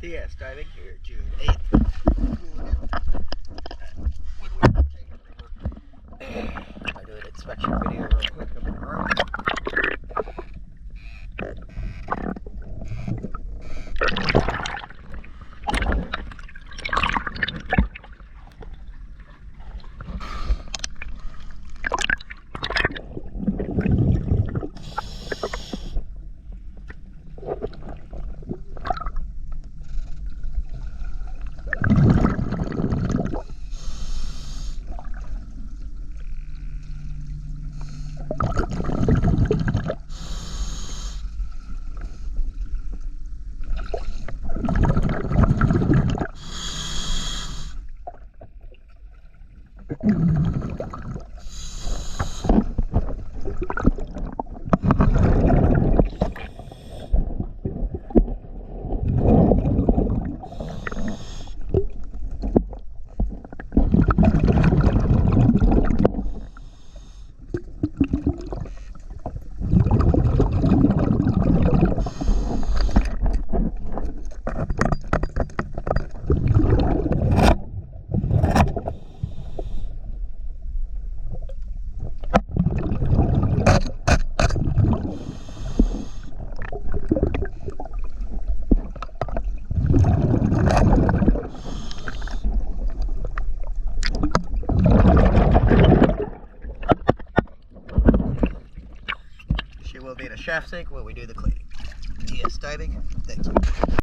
TS diving here, June 8th. I do an inspection video real quick of the room. She will be in a shaft sink when we do the cleaning. TS diving, thank you.